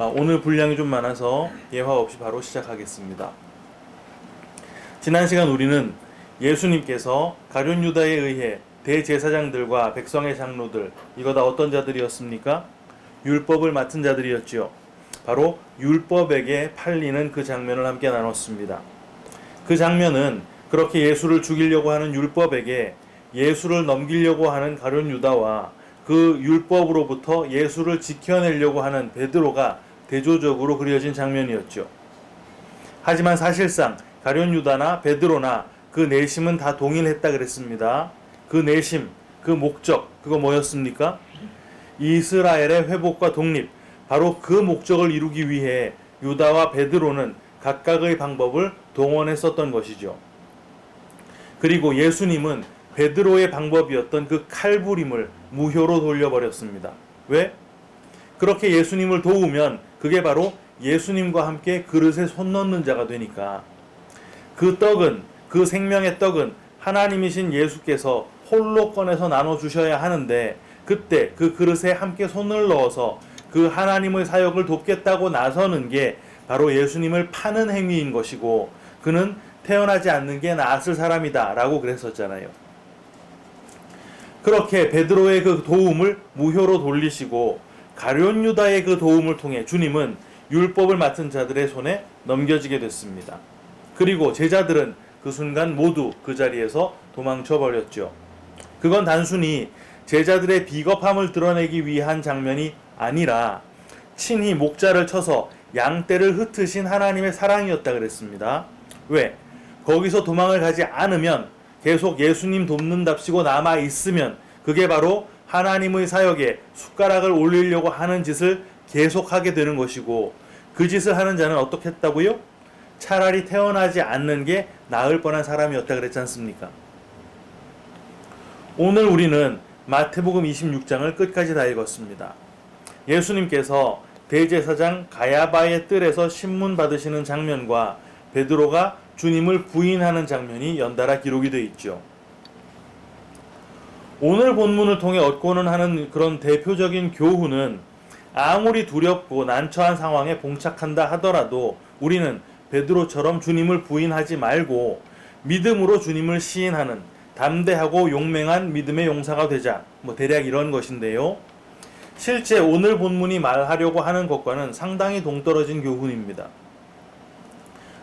오늘 분량이 좀 많아서 예화 없이 바로 시작하겠습니다. 지난 시간 우리는 예수님께서 가룟 유다에 의해 대제사장들과 백성의 장로들, 이거 다 어떤 자들이었습니까? 율법을 맡은 자들이었지요. 바로 율법에게 팔리는 그 장면을 함께 나눴습니다. 그 장면은 그렇게 예수를 죽이려고 하는 율법에게 예수를 넘기려고 하는 가룟 유다와 그 율법으로부터 예수를 지켜내려고 하는 베드로가 대조적으로 그려진 장면이었죠. 하지만 사실상 가룟 유다나 베드로나 그 내심은 다 동일했다 그랬습니다. 그 내심, 그 목적, 그거 뭐였습니까? 이스라엘의 회복과 독립, 바로 그 목적을 이루기 위해 유다와 베드로는 각각의 방법을 동원했었던 것이죠. 그리고 예수님은 베드로의 방법이었던 그 칼부림을 무효로 돌려버렸습니다. 왜? 그렇게 예수님을 도우면 그게 바로 예수님과 함께 그릇에 손 넣는 자가 되니까. 그 떡은, 그 생명의 떡은 하나님이신 예수께서 홀로 꺼내서 나눠주셔야 하는데, 그때 그 그릇에 함께 손을 넣어서 그 하나님의 사역을 돕겠다고 나서는 게 바로 예수님을 파는 행위인 것이고, 그는 태어나지 않는 게 나았을 사람이다 라고 그랬었잖아요. 그렇게 베드로의 그 도움을 무효로 돌리시고 가룟 유다의 그 도움을 통해 주님은 율법을 맡은 자들의 손에 넘겨지게 됐습니다. 그리고 제자들은 그 순간 모두 그 자리에서 도망쳐 버렸죠. 그건 단순히 제자들의 비겁함을 드러내기 위한 장면이 아니라 친히 목자를 쳐서 양떼를 흩으신 하나님의 사랑이었다 그랬습니다. 왜? 거기서 도망을 가지 않으면, 계속 예수님 돕는답시고 남아 있으면 그게 바로 하나님의 사역에 숟가락을 올리려고 하는 짓을 계속하게 되는 것이고, 그 짓을 하는 자는 어떻게 했다고요? 차라리 태어나지 않는 게 나을 뻔한 사람이었다 그랬지 않습니까? 오늘 우리는 마태복음 26장을 끝까지 다 읽었습니다. 예수님께서 대제사장 가야바의 뜰에서 신문 받으시는 장면과 베드로가 주님을 부인하는 장면이 연달아 기록이 되어 있죠. 오늘 본문을 통해 얻고는 하는 그런 대표적인 교훈은, 아무리 두렵고 난처한 상황에 봉착한다 하더라도 우리는 베드로처럼 주님을 부인하지 말고 믿음으로 주님을 시인하는 담대하고 용맹한 믿음의 용사가 되자, 대략 이런 것인데요. 실제 오늘 본문이 말하려고 하는 것과는 상당히 동떨어진 교훈입니다.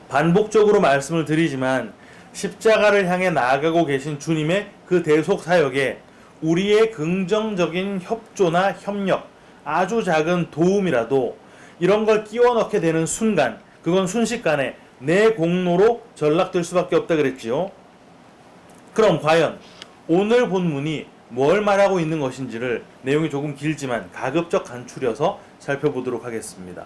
반복적으로 말씀을 드리지만 십자가를 향해 나아가고 계신 주님의 그 대속 사역에 우리의 긍정적인 협조나 협력, 아주 작은 도움이라도 이런 걸 끼워 넣게 되는 순간, 그건 순식간에 내 공로로 전락될 수밖에 없다 그랬지요. 그럼 과연 오늘 본문이 뭘 말하고 있는 것인지를 내용이 조금 길지만 가급적 간추려서 살펴보도록 하겠습니다.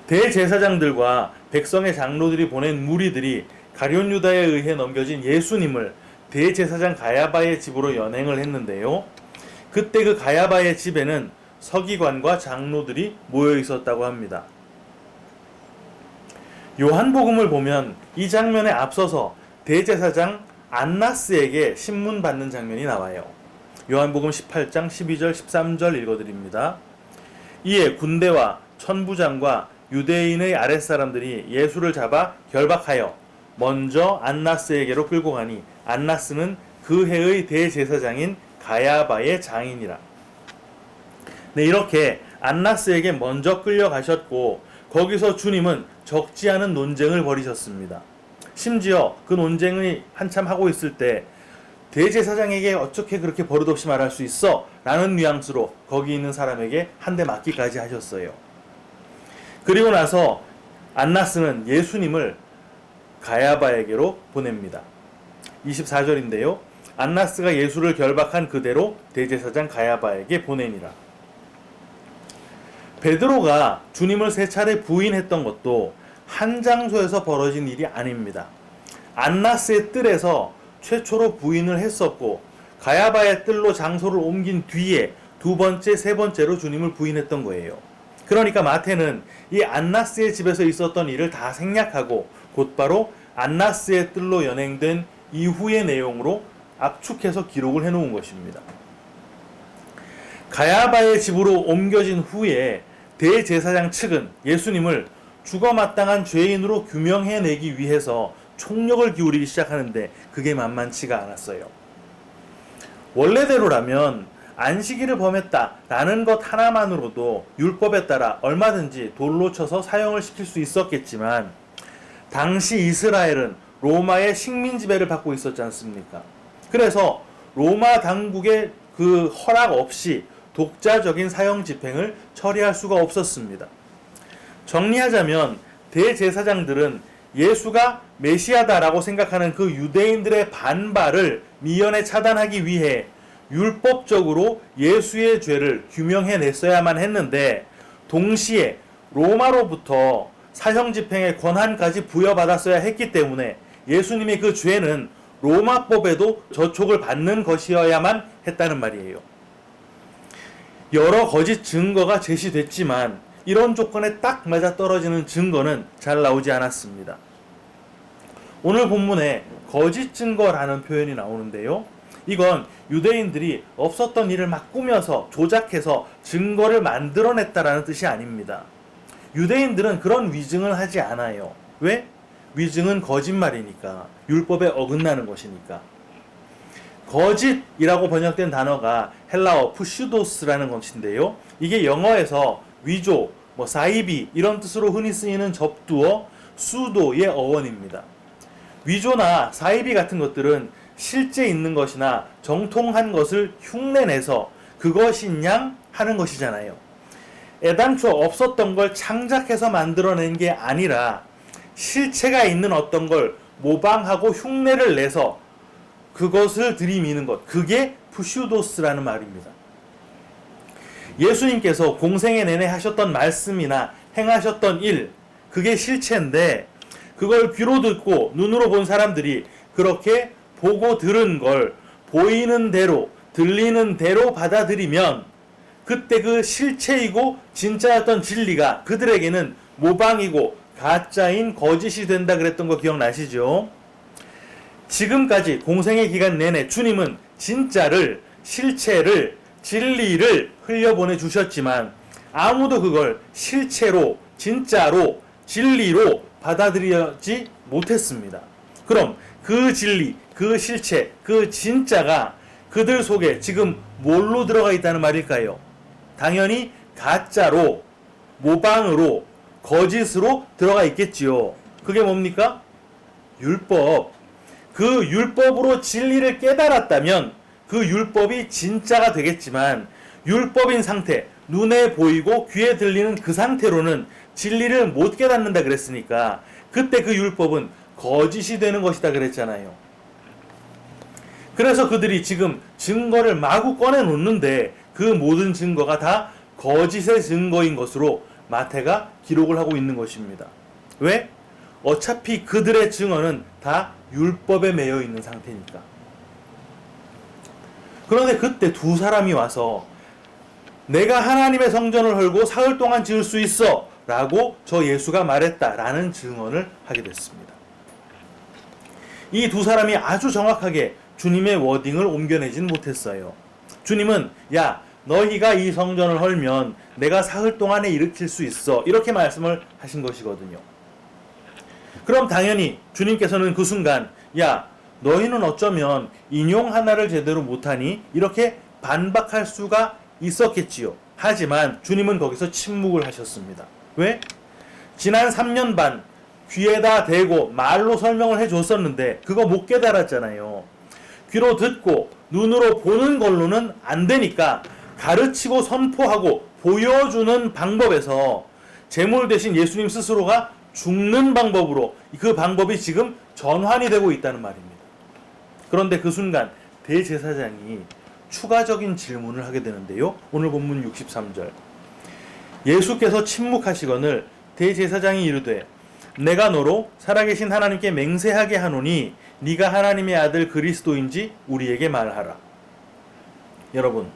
대제사장들과 백성의 장로들이 보낸 무리들이 가룟 유다에 의해 넘겨진 예수님을 대제사장 가야바의 집으로 연행을 했는데요. 그때 그 가야바의 집에는 서기관과 장로들이 모여 있었다고 합니다. 요한복음을 보면 이 장면에 앞서서 대제사장 안나스에게 신문 받는 장면이 나와요. 요한복음 18장 12절 13절 읽어드립니다. 이에 군대와 천부장과 유대인의 아랫사람들이 예수를 잡아 결박하여 먼저 안나스에게로 끌고 가니, 안나스는 그 해의 대제사장인 가야바의 장인이라. 네, 이렇게 안나스에게 먼저 끌려가셨고, 거기서 주님은 적지 않은 논쟁을 벌이셨습니다. 심지어 그 논쟁을 한참 하고 있을 때 대제사장에게 어떻게 그렇게 버릇없이 말할 수 있어? 라는 뉘앙스로 거기 있는 사람에게 한 대 맞기까지 하셨어요. 그리고 나서 안나스는 예수님을 가야바에게로 보냅니다. 24절인데요. 안나스가 예수를 결박한 그대로 대제사장 가야바에게 보내니라. 베드로가 주님을 세 차례 부인했던 것도 한 장소에서 벌어진 일이 아닙니다. 안나스의 뜰에서 최초로 부인을 했었고, 가야바의 뜰로 장소를 옮긴 뒤에 두 번째, 세 번째로 주님을 부인했던 거예요. 그러니까 마태는 이 안나스의 집에서 있었던 일을 다 생략하고 곧바로 안나스의 뜰로 연행된 이후의 내용으로 압축해서 기록을 해놓은 것입니다. 가야바의 집으로 옮겨진 후에 대제사장 측은 예수님을 죽어마땅한 죄인으로 규명해내기 위해서 총력을 기울이기 시작하는데 그게 만만치가 않았어요. 원래대로라면 안식일을 범했다라는 것 하나만으로도 율법에 따라 얼마든지 돌로 쳐서 사형을 시킬 수 있었겠지만 당시 이스라엘은 로마의 식민 지배를 받고 있었지 않습니까? 그래서 로마 당국의 그 허락 없이 독자적인 사형 집행을 처리할 수가 없었습니다. 정리하자면 대제사장들은 예수가 메시아다라고 생각하는 그 유대인들의 반발을 미연에 차단하기 위해 율법적으로 예수의 죄를 규명해냈어야만 했는데 동시에 로마로부터 사형 집행의 권한까지 부여받았어야 했기 때문에 예수님의 그 죄는 로마법에도 저촉을 받는 것이어야만 했다는 말이에요. 여러 거짓 증거가 제시됐지만 이런 조건에 딱 맞아떨어지는 증거는 잘 나오지 않았습니다. 오늘 본문에 거짓 증거라는 표현이 나오는데요. 이건 유대인들이 없었던 일을 막 꾸며서 조작해서 증거를 만들어냈다라는 뜻이 아닙니다. 유대인들은 그런 위증을 하지 않아요. 왜? 위증은 거짓말이니까, 율법에 어긋나는 것이니까. 거짓이라고 번역된 단어가 헬라어 푸슈도스라는 것인데요. 이게 영어에서 위조, 사이비 이런 뜻으로 흔히 쓰이는 접두어 수도의 어원입니다. 위조나 사이비 같은 것들은 실제 있는 것이나 정통한 것을 흉내내서 그것인 양 하는 것이잖아요. 애당초 없었던 걸 창작해서 만들어낸 게 아니라 실체가 있는 어떤 걸 모방하고 흉내를 내서 그것을 들이미는 것, 그게 푸슈도스라는 말입니다. 예수님께서 공생애 내내 하셨던 말씀이나 행하셨던 일, 그게 실체인데 그걸 귀로 듣고 눈으로 본 사람들이 그렇게 보고 들은 걸 보이는 대로 들리는 대로 받아들이면 그때 그 실체이고 진짜였던 진리가 그들에게는 모방이고 가짜인 거짓이 된다 그랬던 거 기억나시죠? 지금까지 공생의 기간 내내 주님은 진짜를, 실체를, 진리를 흘려보내 주셨지만 아무도 그걸 실체로, 진짜로, 진리로 받아들이지 못했습니다. 그럼 그 진리, 그 실체, 그 진짜가 그들 속에 지금 뭘로 들어가 있다는 말일까요? 당연히 가짜로, 모방으로, 거짓으로 들어가 있겠지요. 그게 뭡니까? 율법. 그 율법으로 진리를 깨달았다면 그 율법이 진짜가 되겠지만 율법인 상태, 눈에 보이고 귀에 들리는 그 상태로는 진리를 못 깨닫는다 그랬으니까 그때 그 율법은 거짓이 되는 것이다 그랬잖아요. 그래서 그들이 지금 증거를 마구 꺼내놓는데 그 모든 증거가 다 거짓의 증거인 것으로 마태가 기록을 하고 있는 것입니다. 왜? 어차피 그들의 증언은 다 율법에 매여 있는 상태니까. 그런데 그때 두 사람이 와서 내가 하나님의 성전을 헐고 사흘 동안 지을 수 있어 라고 저 예수가 말했다라는 증언을 하게 됐습니다. 이 두 사람이 아주 정확하게 주님의 워딩을 옮겨내진 못했어요. 주님은 야 너희가 이 성전을 헐면 내가 사흘 동안에 일으킬 수 있어 이렇게 말씀을 하신 것이거든요. 그럼 당연히 주님께서는 그 순간 야 너희는 어쩌면 인용 하나를 제대로 못하니 이렇게 반박할 수가 있었겠지요. 하지만 주님은 거기서 침묵을 하셨습니다. 왜? 지난 3년 반 귀에다 대고 말로 설명을 해줬었는데 그거 못 깨달았잖아요. 귀로 듣고 눈으로 보는 걸로는 안 되니까 가르치고 선포하고 보여주는 방법에서 제물 대신 예수님 스스로가 죽는 방법으로 그 방법이 지금 전환이 되고 있다는 말입니다. 그런데 그 순간 대제사장이 추가적인 질문을 하게 되는데요. 오늘 본문 63절. 예수께서 침묵하시거늘 대제사장이 이르되 내가 너로 살아계신 하나님께 맹세하게 하노니 네가 하나님의 아들 그리스도인지 우리에게 말하라. 여러분,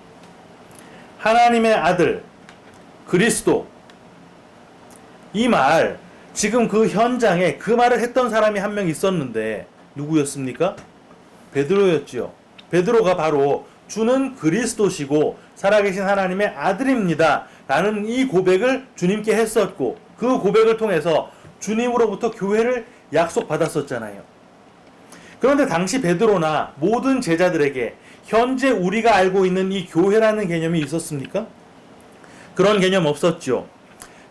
하나님의 아들 그리스도 이 말 지금 그 현장에 그 말을 했던 사람이 한 명 있었는데 누구였습니까? 베드로였지요. 베드로가 바로 주는 그리스도시고 살아계신 하나님의 아들입니다 라는 이 고백을 주님께 했었고, 그 고백을 통해서 주님으로부터 교회를 약속받았었잖아요. 그런데 당시 베드로나 모든 제자들에게 현재 우리가 알고 있는 이 교회라는 개념이 있었습니까? 그런 개념 없었죠.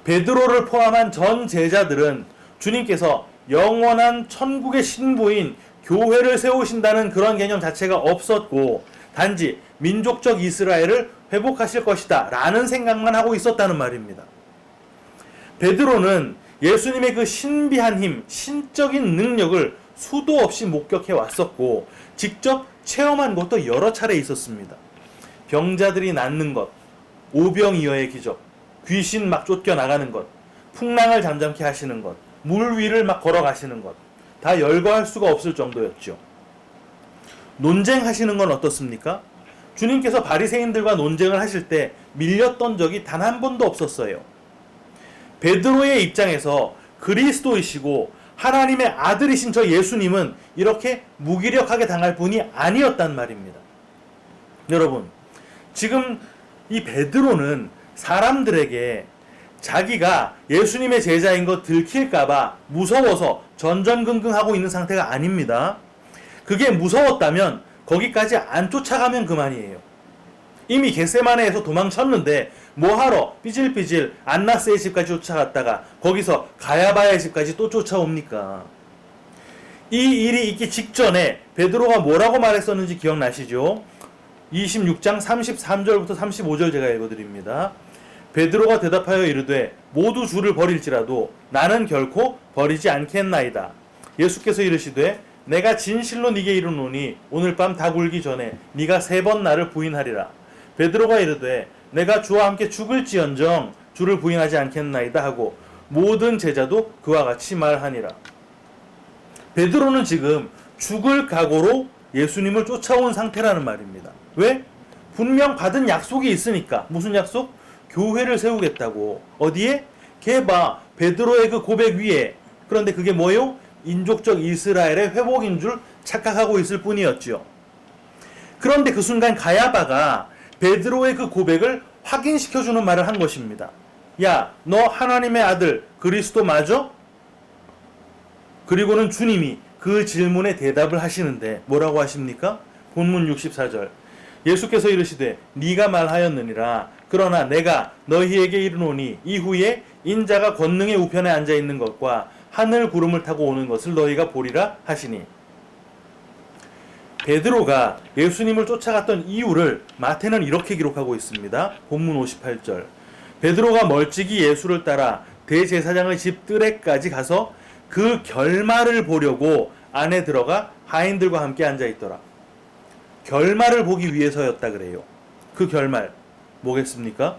베드로를 포함한 전 제자들은 주님께서 영원한 천국의 신부인 교회를 세우신다는 그런 개념 자체가 없었고, 단지 민족적 이스라엘을 회복하실 것이다 라는 생각만 하고 있었다는 말입니다. 베드로는 예수님의 그 신비한 힘, 신적인 능력을 수도 없이 목격해 왔었고, 직접 체험한 것도 여러 차례 있었습니다. 병자들이 낫는 것, 오병이어의 기적, 귀신 막 쫓겨나가는 것, 풍랑을 잠잠케 하시는 것, 물 위를 막 걸어가시는 것, 다 열거할 수가 없을 정도였죠. 논쟁하시는 건 어떻습니까? 주님께서 바리새인들과 논쟁을 하실 때 밀렸던 적이 단 한 번도 없었어요. 베드로의 입장에서 그리스도이시고 하나님의 아들이신 저 예수님은 이렇게 무기력하게 당할 분이 아니었단 말입니다. 여러분, 지금 이 베드로는 사람들에게 자기가 예수님의 제자인 거 들킬까봐 무서워서 전전긍긍하고 있는 상태가 아닙니다. 그게 무서웠다면 거기까지 안 쫓아가면 그만이에요. 이미 겟세마네에서 도망쳤는데 뭐하러 삐질삐질 안나스의 집까지 쫓아갔다가 거기서 가야바의 집까지 또 쫓아옵니까? 이 일이 있기 직전에 베드로가 뭐라고 말했었는지 기억나시죠? 26장 33절부터 35절 제가 읽어드립니다. 베드로가 대답하여 이르되 모두 주를 버릴지라도 나는 결코 버리지 않겠나이다. 예수께서 이르시되 내가 진실로 네게 이르노니 오늘 밤 다 굴기 전에 네가 3번 나를 부인하리라. 베드로가 이르되 내가 주와 함께 죽을지언정 주를 부인하지 않겠나이다 하고 모든 제자도 그와 같이 말하니라. 베드로는 지금 죽을 각오로 예수님을 쫓아온 상태라는 말입니다. 왜? 분명 받은 약속이 있으니까. 무슨 약속? 교회를 세우겠다고. 어디에? 개바 베드로의 그 고백 위에. 그런데 그게 뭐요? 인족적 이스라엘의 회복인 줄 착각하고 있을 뿐이었죠. 그런데 그 순간 가야바가 베드로의 그 고백을 확인시켜주는 말을 한 것입니다. 야, 너 하나님의 아들 그리스도 맞아? 그리고는 주님이 그 질문에 대답을 하시는데 뭐라고 하십니까? 본문 64절. 예수께서 이르시되 네가 말하였느니라. 그러나 내가 너희에게 이르노니 이후에 인자가 권능의 우편에 앉아 있는 것과 하늘 구름을 타고 오는 것을 너희가 보리라 하시니. 베드로가 예수님을 쫓아갔던 이유를 마태는 이렇게 기록하고 있습니다. 본문 58절. 베드로가 멀찍이 예수를 따라 대제사장의 집 뜰에까지 가서 그 결말을 보려고 안에 들어가 하인들과 함께 앉아 있더라. 결말을 보기 위해서였다 그래요. 그 결말 뭐겠습니까?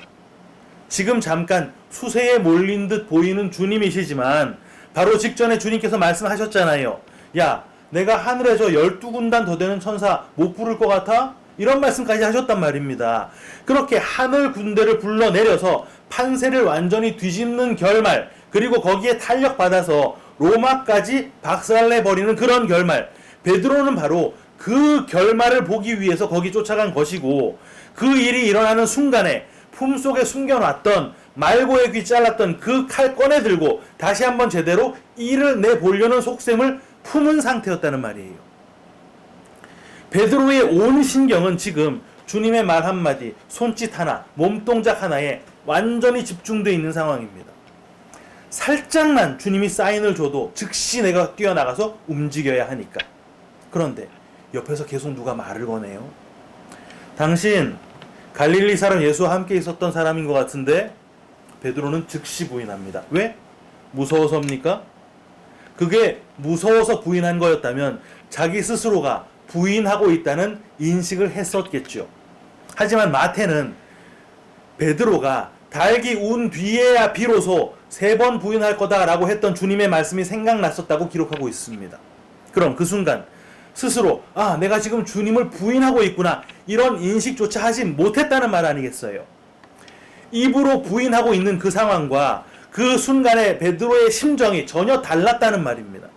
지금 잠깐 수세에 몰린 듯 보이는 주님이시지만 바로 직전에 주님께서 말씀하셨잖아요. 야, 내가 하늘에서 12군단 더 되는 천사 못 부를 것 같아? 이런 말씀까지 하셨단 말입니다. 그렇게 하늘 군대를 불러내려서 판세를 완전히 뒤집는 결말, 그리고 거기에 탄력받아서 로마까지 박살내버리는 그런 결말. 베드로는 바로 그 결말을 보기 위해서 거기 쫓아간 것이고, 그 일이 일어나는 순간에 품속에 숨겨놨던 말고의 귀 잘랐던 그 칼 꺼내들고 다시 한번 제대로 일을 내보려는 속셈을 품은 상태였다는 말이에요. 베드로의 온 신경은 지금 주님의 말 한마디, 손짓 하나, 몸동작 하나에 완전히 집중되어 있는 상황입니다. 살짝만 주님이 사인을 줘도 즉시 내가 뛰어나가서 움직여야 하니까. 그런데 옆에서 계속 누가 말을 거네요. 당신 갈릴리 사람 예수와 함께 있었던 사람인 것 같은데. 베드로는 즉시 부인합니다. 왜? 무서워서입니까? 그게 무서워서 부인한 거였다면 자기 스스로가 부인하고 있다는 인식을 했었겠죠. 하지만 마태는 베드로가 달기 운 뒤에야 비로소 3번 부인할 거다라고 했던 주님의 말씀이 생각났었다고 기록하고 있습니다. 그럼 그 순간 스스로 내가 지금 주님을 부인하고 있구나, 이런 인식조차 하지 못했다는 말 아니겠어요? 입으로 부인하고 있는 그 상황과 그 순간의 베드로의 심정이 전혀 달랐다는 말입니다.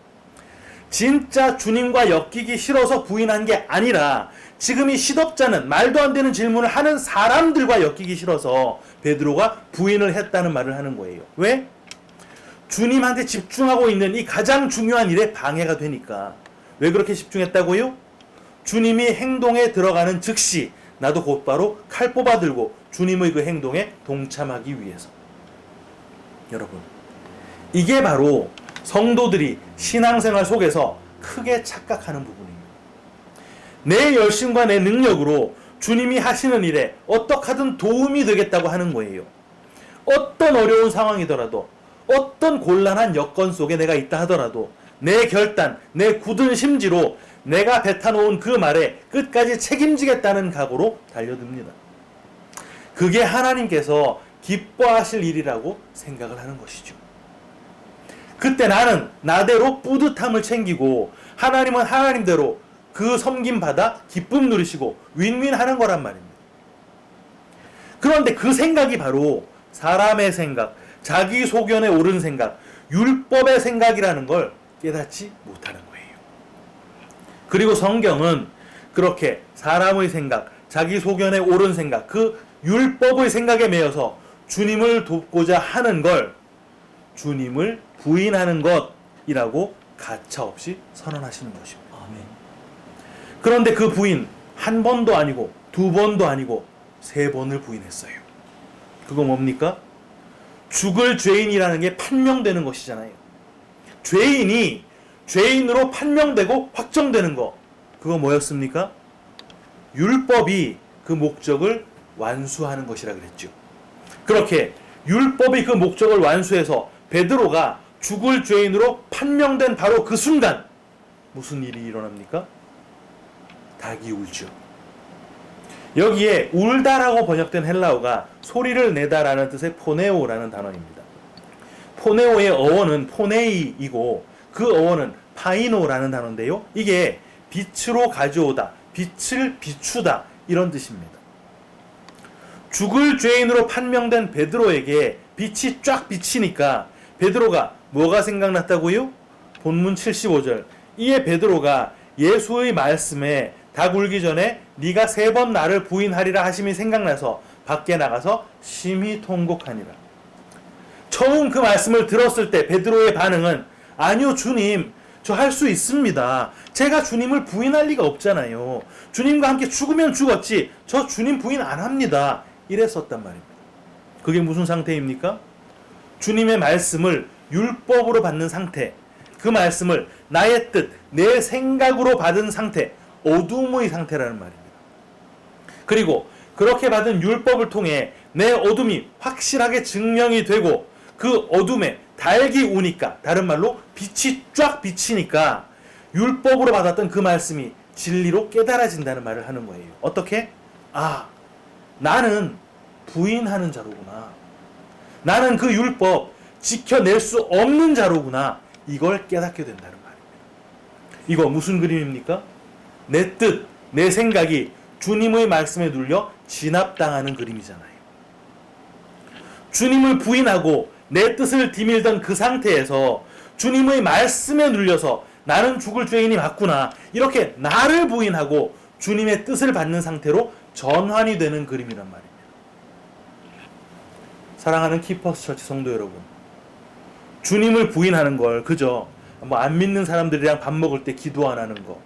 진짜 주님과 엮이기 싫어서 부인한 게 아니라 지금 이 시덥잖은 말도 안 되는 질문을 하는 사람들과 엮이기 싫어서 베드로가 부인을 했다는 말을 하는 거예요. 왜? 주님한테 집중하고 있는 이 가장 중요한 일에 방해가 되니까. 왜 그렇게 집중했다고요? 주님이 행동에 들어가는 즉시 나도 곧바로 칼 뽑아 들고 주님의 그 행동에 동참하기 위해서. 여러분, 이게 바로 성도들이 신앙생활 속에서 크게 착각하는 부분입니다. 내 열심과 내 능력으로 주님이 하시는 일에 어떻게든 도움이 되겠다고 하는 거예요. 어떤 어려운 상황이더라도, 어떤 곤란한 여건 속에 내가 있다 하더라도 내 결단, 내 굳은 심지로 내가 뱉어놓은 그 말에 끝까지 책임지겠다는 각오로 달려듭니다. 그게 하나님께서 기뻐하실 일이라고 생각을 하는 것이죠. 그때 나는 나대로 뿌듯함을 챙기고 하나님은 하나님대로 그 섬김 받아 기쁨 누리시고 윈윈 하는 거란 말입니다. 그런데 그 생각이 바로 사람의 생각, 자기 소견에 옳은 생각, 율법의 생각이라는 걸 깨닫지 못하는 거예요. 그리고 성경은 그렇게 사람의 생각, 자기 소견에 옳은 생각, 그 율법의 생각에 매여서 주님을 돕고자 하는 걸 주님을 부인하는 것이라고 가차없이 선언하시는 것입니다. 아멘. 그런데 그 부인 한 번도 아니고 두 번도 아니고 세 번을 부인했어요. 그거 뭡니까? 죽을 죄인이라는 게 판명되는 것이잖아요. 죄인이 죄인으로 판명되고 확정되는 거, 그거 뭐였습니까? 율법이 그 목적을 완수하는 것이라 그랬죠. 그렇게 율법이 그 목적을 완수해서 베드로가 죽을 죄인으로 판명된 바로 그 순간 무슨 일이 일어납니까? 닭이 울죠. 여기에 울다라고 번역된 헬라어가 소리를 내다라는 뜻의 포네오라는 단어입니다. 포네오의 어원은 포네이이고 그 어원은 파이노라는 단어인데요. 이게 빛으로 가져오다, 빛을 비추다 이런 뜻입니다. 죽을 죄인으로 판명된 베드로에게 빛이 쫙 비치니까 베드로가 뭐가 생각났다고요? 본문 75절. 이에 베드로가 예수의 말씀에 닭 울기 전에 네가 3번 나를 부인하리라 하심이 생각나서 밖에 나가서 심히 통곡하니라. 처음 그 말씀을 들었을 때 베드로의 반응은 아니요 주님, 저 할 수 있습니다. 제가 주님을 부인할 리가 없잖아요. 주님과 함께 죽으면 죽었지 저 주님 부인 안 합니다. 이랬었단 말입니다. 그게 무슨 상태입니까? 주님의 말씀을 율법으로 받는 상태, 그 말씀을 나의 뜻, 내 생각으로 받은 상태, 어둠의 상태라는 말입니다. 그리고 그렇게 받은 율법을 통해 내 어둠이 확실하게 증명이 되고 그 어둠에 달기 우니까, 다른 말로 빛이 쫙 비치니까 율법으로 받았던 그 말씀이 진리로 깨달아진다는 말을 하는 거예요. 어떻게? 아, 나는 부인하는 자로구나. 나는 그 율법 지켜낼 수 없는 자로구나. 이걸 깨닫게 된다는 말입니다. 이거 무슨 그림입니까? 내 뜻, 내 생각이 주님의 말씀에 눌려 진압당하는 그림이잖아요. 주님을 부인하고 내 뜻을 디밀던 그 상태에서 주님의 말씀에 눌려서 나는 죽을 죄인이 맞구나, 이렇게 나를 부인하고 주님의 뜻을 받는 상태로 전환이 되는 그림이란 말입니다. 사랑하는 키퍼스 처치 성도 여러분, 주님을 부인하는 걸 그저 안 믿는 사람들이랑 밥 먹을 때 기도 안 하는 거,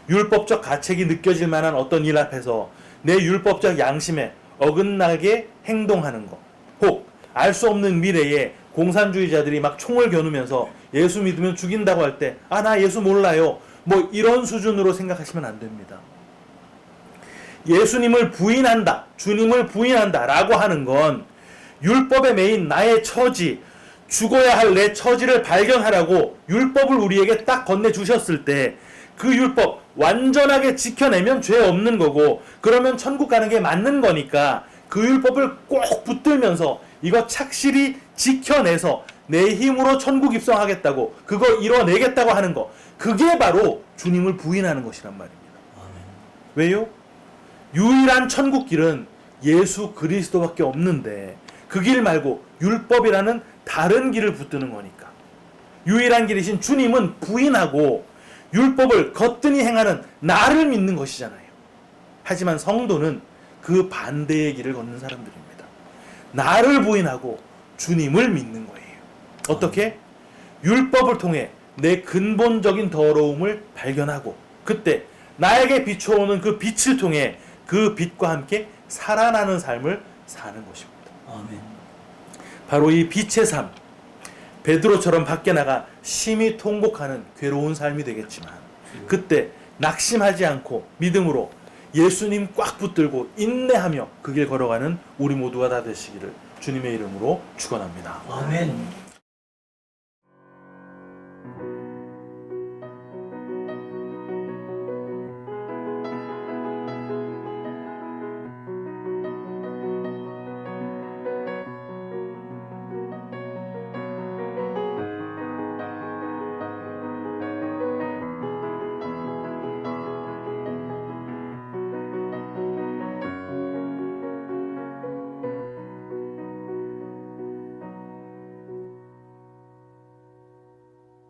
율법적 가책이 느껴질 만한 어떤 일 앞에서 내 율법적 양심에 어긋나게 행동하는 거, 혹 알 수 없는 미래에 공산주의자들이 막 총을 겨누면서 예수 믿으면 죽인다고 할 때 아, 나 예수 몰라요, 뭐 이런 수준으로 생각하시면 안 됩니다. 예수님을 부인한다, 주님을 부인한다 라고 하는 건 율법에 매인 나의 처지, 죽어야 할 내 처지를 발견하라고 율법을 우리에게 딱 건네주셨을 때 그 율법 완전하게 지켜내면 죄 없는 거고, 그러면 천국 가는 게 맞는 거니까 그 율법을 꼭 붙들면서 이거 착실히 지켜내서 내 힘으로 천국 입성하겠다고, 그거 이뤄내겠다고 하는 거, 그게 바로 주님을 부인하는 것이란 말입니다. 아멘. 왜요? 유일한 천국 길은 예수 그리스도밖에 없는데 그 길 말고 율법이라는 다른 길을 붙드는 거니까. 유일한 길이신 주님은 부인하고 율법을 거뜬히 행하는 나를 믿는 것이잖아요. 하지만 성도는 그 반대의 길을 걷는 사람들입니다. 나를 부인하고 주님을 믿는 거예요. 어떻게? 율법을 통해 내 근본적인 더러움을 발견하고 그때 나에게 비춰오는 그 빛을 통해 그 빛과 함께 살아나는 삶을 사는 것입니다. 아멘. 바로 이 빛의 삶, 베드로처럼 밖에 나가 심히 통곡하는 괴로운 삶이 되겠지만 그때 낙심하지 않고 믿음으로 예수님 꽉 붙들고 인내하며 그 길 걸어가는 우리 모두가 다 되시기를 주님의 이름으로 축원합니다. 아멘.